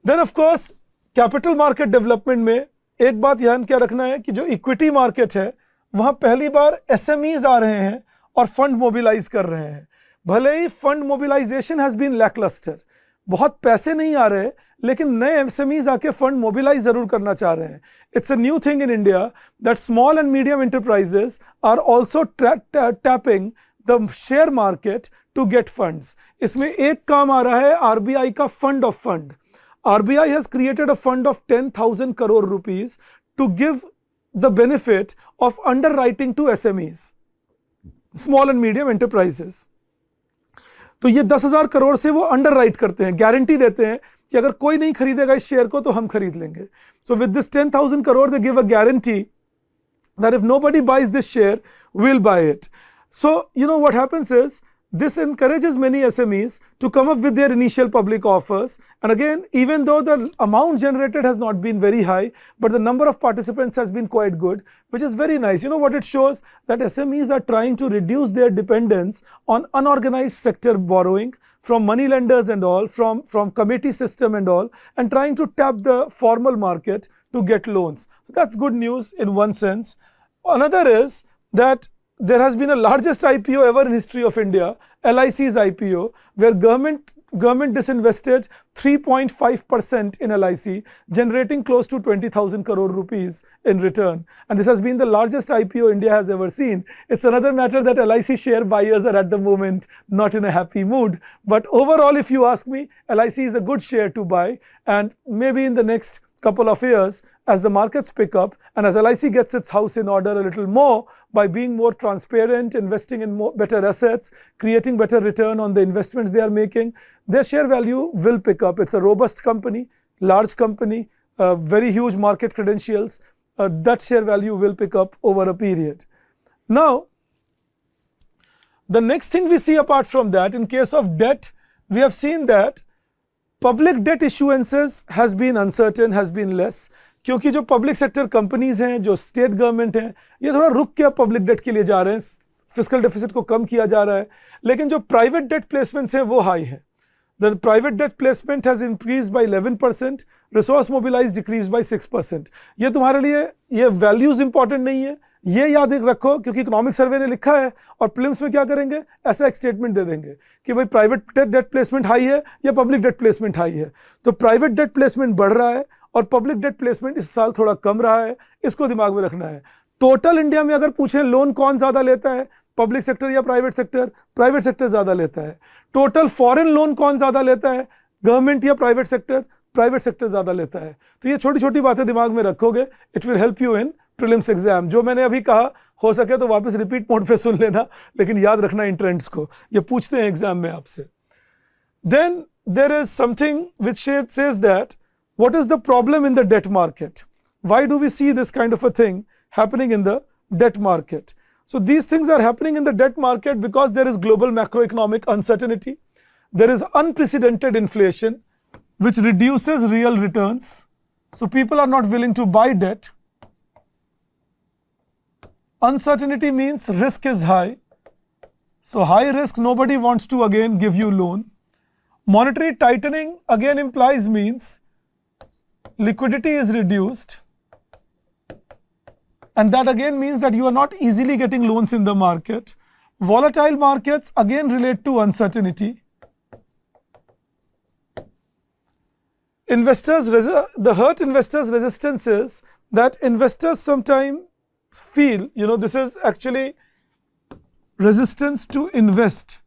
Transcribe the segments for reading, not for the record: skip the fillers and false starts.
Then of course capital market development में एक बात ध्यान क्या रखना है कि जो इक्विटी मार्केट है वहां पहली बार एसएमईज आ रहे हैं और फंड मोबिलाइज कर रहे हैं। भले ही fund mobilization has been lacklustre, बहुत पैसे नहीं आ रहे, लेकिन नए एसएमईज आके फंड मोबिलाइज जरूर करना चाह रहे हैं। It's a new thing in India that small and medium enterprises are also tapping the share market to get funds. इसमें एक काम आ रहा है आरबीआई का fund of fund. RBI has created a fund of 10,000 crore rupees to give the benefit of underwriting to SMEs, small and medium enterprises. तो ये 10,000 करोड़ से वो अंडरराइट करते हैं, गारंटी देते हैं कि अगर कोई नहीं खरीदेगा इस शेयर को तो हम खरीद लेंगे। So with this 10,000 crore they give a guarantee that if nobody buys this share, we'll buy it. So you know what happens is, this encourages many SMEs to come up with their initial public offers, and again, even though the amount generated has not been very high, but the number of participants has been quite good, which is very nice. You know what it shows? That SMEs are trying to reduce their dependence on unorganized sector borrowing from money lenders and all, from committee system and all, and trying to tap the formal market to get loans. So that's good news in one sense. Another is that there has been a largest IPO ever in history of India, LIC's IPO, where government disinvested 3.5% in LIC, generating close to 20,000 crore rupees in return. And this has been the largest IPO India has ever seen. It's another matter that LIC share buyers are at the moment not in a happy mood. But overall, if you ask me, LIC is a good share to buy, and maybe in the next couple of years, as the markets pick up and as LIC gets its house in order a little more by being more transparent, investing in better assets, creating better return on the investments they are making, their share value will pick up. It's a robust company, large company, very huge market credentials. That share value will pick up over a period. Now, the next thing we see apart from that, in case of debt, we have seen that public debt issuances has been uncertain, has been less, क्योंकि जो public sector companies हैं, जो state government हैं, ये थोड़ा रुक के public debt के लिए जा रहे हैं, फिस्कल डेफिसिट को कम किया जा रहा है। लेकिन जो प्राइवेट डेट प्लेसमेंट्स हैं वो हाई है। The private debt placement has increase by 11%, resource mobilise decrease by 6%। ये तुम्हारे लिए ये वैल्यूज इंपॉर्टेंट नहीं है, ये याद रखो, क्योंकि इकोनॉमिक सर्वे ने लिखा है और प्रीलिम्स में क्या करेंगे, ऐसा एक स्टेटमेंट दे देंगे कि भाई प्राइवेट डेट प्लेसमेंट हाई है या पब्लिक डेट प्लेसमेंट हाई है। तो प्राइवेट डेट प्लेसमेंट बढ़ रहा है और पब्लिक डेट प्लेसमेंट इस साल थोड़ा कम रहा है, इसको दिमाग में रखना है। टोटल इंडिया में अगर पूछें लोन कौन ज्यादा लेता है, पब्लिक सेक्टर या प्राइवेट सेक्टर? प्राइवेट सेक्टर ज्यादा लेता है। टोटल फॉरेन लोन कौन ज्यादा लेता है, गवर्नमेंट या प्राइवेट सेक्टर? प्राइवेट सेक्टर ज्यादा लेता है। तो ये छोटी छोटी बातें दिमाग में रखोगे, it will help you in prelims exam. जो मैंने अभी कहा हो सके तो वापस रिपीट मोड पे सुन लेना, लेकिन याद रखना इन ट्रेंड्स को, ये पूछते हैं एग्जाम में आपसे। Then there is something which says that what is the problem in the debt market? Why do we see this kind of a thing happening in the debt market? So these things are happening in the debt market because there is global macroeconomic uncertainty. There is unprecedented inflation, which reduces real returns. So people are not willing to buy debt. Uncertainty means risk is high. So high risk, nobody wants to again give you loan. Monetary tightening again means liquidity is reduced, and that again means that you are not easily getting loans in the market. Volatile markets again relate to uncertainty. The hurt investors' resistance is that investors sometimes feel, this is actually resistance to invest.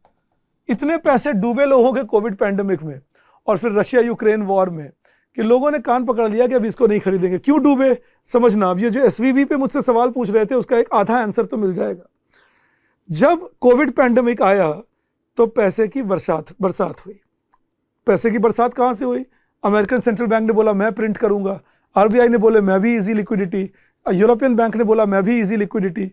इतने पैसे डूबे लोगों के Covid pandemic में और फिर Russia Ukraine war में कि लोगों ने कान पकड़ लिया कि अब इसको नहीं खरीदेंगे। क्यों डूबे समझना। अब ये जो एसवीबी पे मुझसे सवाल पूछ रहे थे उसका एक आधा आंसर तो मिल जाएगा। जब कोविड पैंडेमिक आया तो पैसे की बरसात हुई। पैसे की बरसात कहाँ से हुई? अमेरिकन सेंट्रल बैंक ने बोला मैं प्रिंट करूंगा, आरबीआई ने बोले मैं भी इजी लिक्विडिटी, यूरोपियन बैंक ने बोला मैं भी इजी लिक्विडिटी,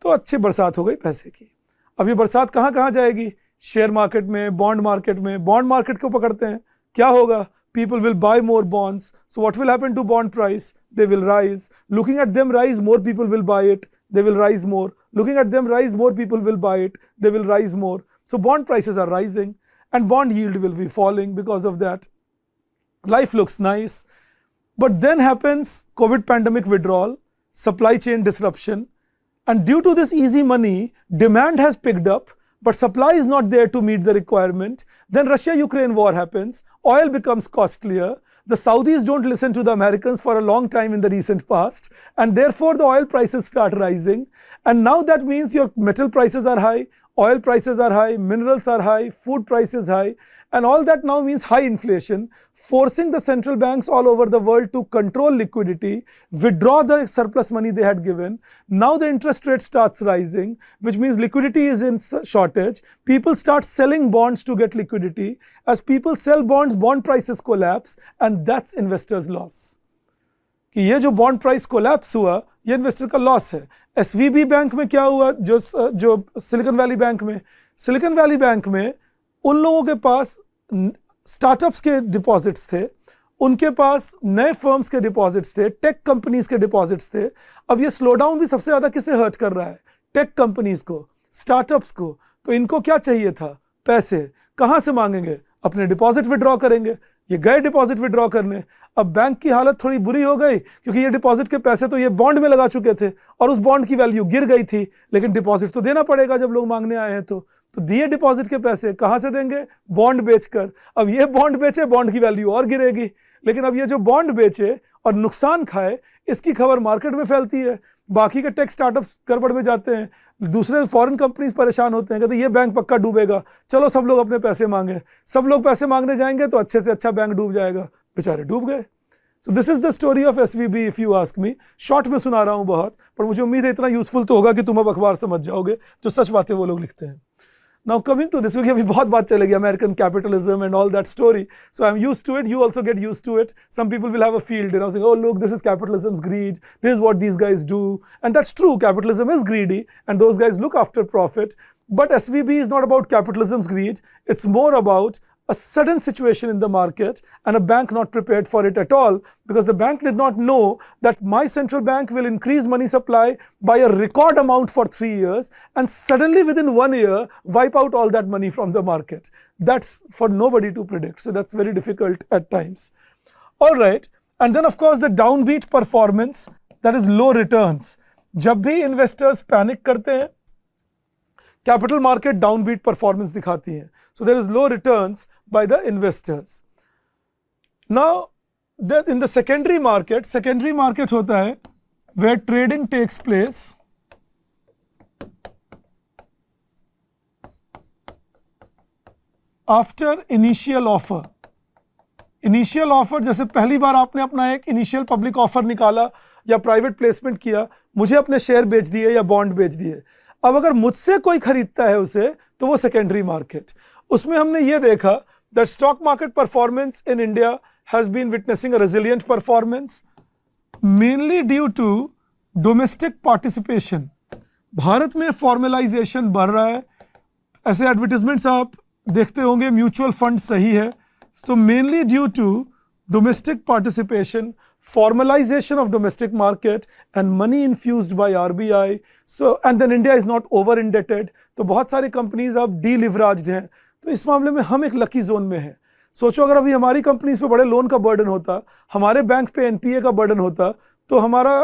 तो अच्छी बरसात हो गई पैसे की। अब ये बरसात कहाँ कहाँ जाएगी? शेयर मार्केट में, बॉन्ड मार्केट में। बॉन्ड मार्केट को पकड़ते हैं, क्या होगा? People will buy more bonds. So what will happen to bond price? They will rise. Looking at them rise, more people will buy it. They will rise more. Looking at them rise, more people will buy it. They will rise more. So bond prices are rising and bond yield will be falling because of that. life looks nice. But then happens COVID pandemic withdrawal, supply chain disruption, and due to this easy money, demand has picked up, but supply is not there to meet the requirement. Then Russia-Ukraine war happens, oil becomes costlier, the Saudis don't listen to the Americans for a long time in the recent past, and therefore the oil prices start rising. And now that means your metal prices are high, oil prices are high, minerals are high, food prices high, and all that now means high inflation, forcing the central banks all over the world to control liquidity, withdraw the surplus money they had given. Now the interest rate starts rising, which means liquidity is in shortage. People start selling bonds to get liquidity. As people sell bonds, bond prices collapse, and that's investors' loss. कि ये जो bond price collapse हुआ, ये investor का loss है. SVB bank में क्या हुआ, जो सिलिकॉन वैली बैंक में उन लोगों के पास स्टार्टअप्स के डिपॉजिट्स थे, उनके पास नए फर्म्स के डिपॉजिट्स थे, टेक कंपनीज के डिपॉजिट्स थे. अब ये स्लो डाउन भी सबसे ज्यादा किसे हर्ट कर रहा है? टेक कंपनीज को, स्टार्टअप्स को. तो इनको क्या चाहिए था? पैसे. कहां से मांगेंगे? अपने डिपॉजिट विड्रॉ करेंगे. ये गए डिपॉजिट विड्रॉ करने. अब बैंक की हालत थोड़ी बुरी हो गई, क्योंकि ये डिपॉजिट के पैसे तो ये बॉन्ड में लगा चुके थे और उस बॉन्ड की वैल्यू गिर गई थी, लेकिन डिपॉजिट तो देना पड़ेगा जब लोग मांगने आए हैं. तो दिए डिपॉजिट के पैसे, कहां से देंगे? बॉन्ड बेचकर. अब ये बॉन्ड बेचे, बॉन्ड की वैल्यू और गिरेगी. लेकिन अब ये जो बॉन्ड बेचे और नुकसान खाए, इसकी खबर मार्केट में फैलती है. बाकी के टेक स्टार्टअप्स गड़बड़ में जाते हैं, दूसरे फॉरेन कंपनीज परेशान होते हैं, कहते हैं ये बैंक पक्का डूबेगा, चलो सब लोग अपने पैसे मांगे. सब लोग पैसे मांगने जाएंगे तो अच्छे से अच्छा बैंक डूब जाएगा. बेचारे डूब गए. So this is the story of SVB if you ask me. Short में सुना रहा हूं बहुत, पर मुझे उम्मीद है इतना यूजफुल तो होगा कि तुम अब अखबार समझ जाओगे, जो सच बातें वो लोग लिखते हैं. Now coming to this, क्योंकि अभी बहुत बात चलेगी American capitalism and all that story, so I'm used to it. You also get used to it. Some people will have a field, saying, "Oh look, this is capitalism's greed. This is what these guys do," and that's true. Capitalism is greedy, and those guys look after profit. But SVB is not about capitalism's greed. It's more about a sudden situation in the market and a bank not prepared for it at all, because the bank did not know that my central bank will increase money supply by a record amount for 3 years and suddenly within 1 year wipe out all that money from the market. That's for nobody to predict. So that's very difficult at times. All right. And then of course the downbeat performance, that is low returns. जब भी investors panic करते हैं, capital market downbeat performance दिखाती है. So there is low returns by the investors. Now, in the secondary market होता है where trading takes place after initial offer. Initial offer, जैसे पहली बार आपने अपना एक initial public offer निकाला या private placement किया, मुझे अपने शेयर बेच दिए या बॉन्ड बेच दिए. अब अगर मुझसे कोई खरीदता है उसे, तो वो सेकेंडरी मार्केट. उसमें हमने ये देखा that stock market performance in India has been witnessing a resilient performance mainly due to domestic participation. Bharat में फॉर्मलाइजेशन बढ़ रहा है. ऐसे एडवर्टीजमेंट्स आप देखते होंगे, म्यूचुअल फंड सही है. So mainly due to domestic participation, formalization of domestic market and money infused by RBI. So and then India is not over indebted. तो बहुत सारी कंपनीज अब डीलिवरेज्ड हैं. तो इस मामले में हम एक लकी जोन में हैं. सोचो अगर अभी हमारी कंपनीज पे बड़े लोन का बर्डन होता, हमारे बैंक पे एनपीए का बर्डन होता, तो हमारा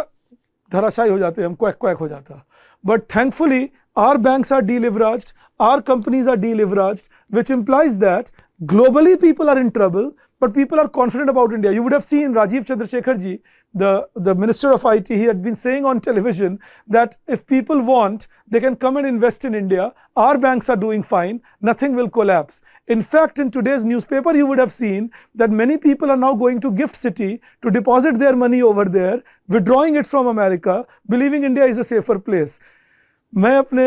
धराशायी हो जाते, हम क्वैक क्वैक हो जाता. But thankfully our banks are deleveraged, our companies are deleveraged, which implies that globally people are in trouble, but people are confident about India. You would have seen Rajiv Chandrasekhar ji, the Minister of IT, he had been saying on television that if people want, they can come and invest in India. Our banks are doing fine, nothing will collapse. In fact, in today's newspaper, you would have seen that many people are now going to Gift City to deposit their money over there, withdrawing it from America, believing India is a safer place. मैं अपने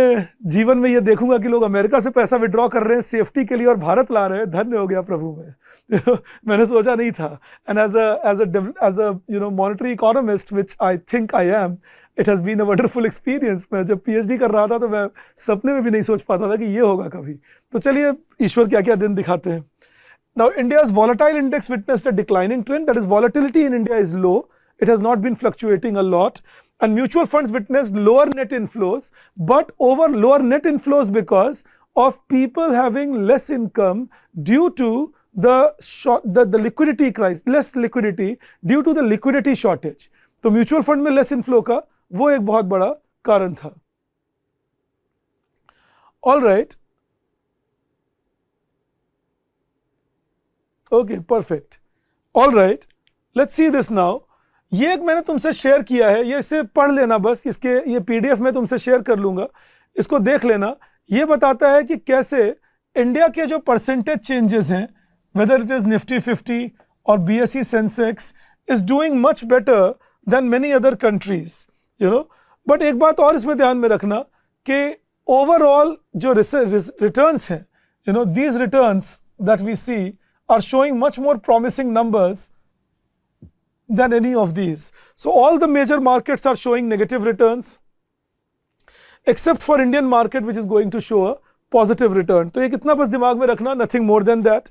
जीवन में ये देखूंगा कि लोग America से पैसा विड्रॉ कर रहे हैं सेफ्टी के लिए और भारत ला रहे हैं. धन्य हो गया प्रभु में. मैंने सोचा नहीं था. And as a monetary economist which I think I am, it has been a wonderful experience. मैं जब पीएचडी कर रहा था तो मैं सपने में भी नहीं सोच पाता था कि ये होगा कभी. तो चलिए ईश्वर क्या क्या दिन दिखाते हैं. Now India's volatile index witnessed a declining trend. That is, volatility in India is low. It has not been fluctuating a lot. And mutual funds witnessed lower net inflows, but lower net inflows because of people having less income due to the liquidity crisis, less liquidity due to the liquidity shortage. तो mutual fund में less inflow का वो एक बहुत बड़ा कारण था. All right. Okay, perfect. All right. Let's see this now. ये एक मैंने तुमसे शेयर किया है, ये इसे पढ़ लेना बस, इसके ये पीडीएफ में तुमसे शेयर कर लूंगा, इसको देख लेना. ये बताता है कि कैसे इंडिया के जो परसेंटेज चेंजेस हैं, whether it is Nifty 50 or BSE Sensex is doing much better than many other countries, you know. But एक बात और इसमें ध्यान में रखना कि overall जो returns हैं, you know, these returns that we see are showing much more promising numbers than any of these. So all the major markets are showing negative returns except for Indian market which is going to show a positive return. तो ये कितना बस दिमाग में रखना, nothing more than that.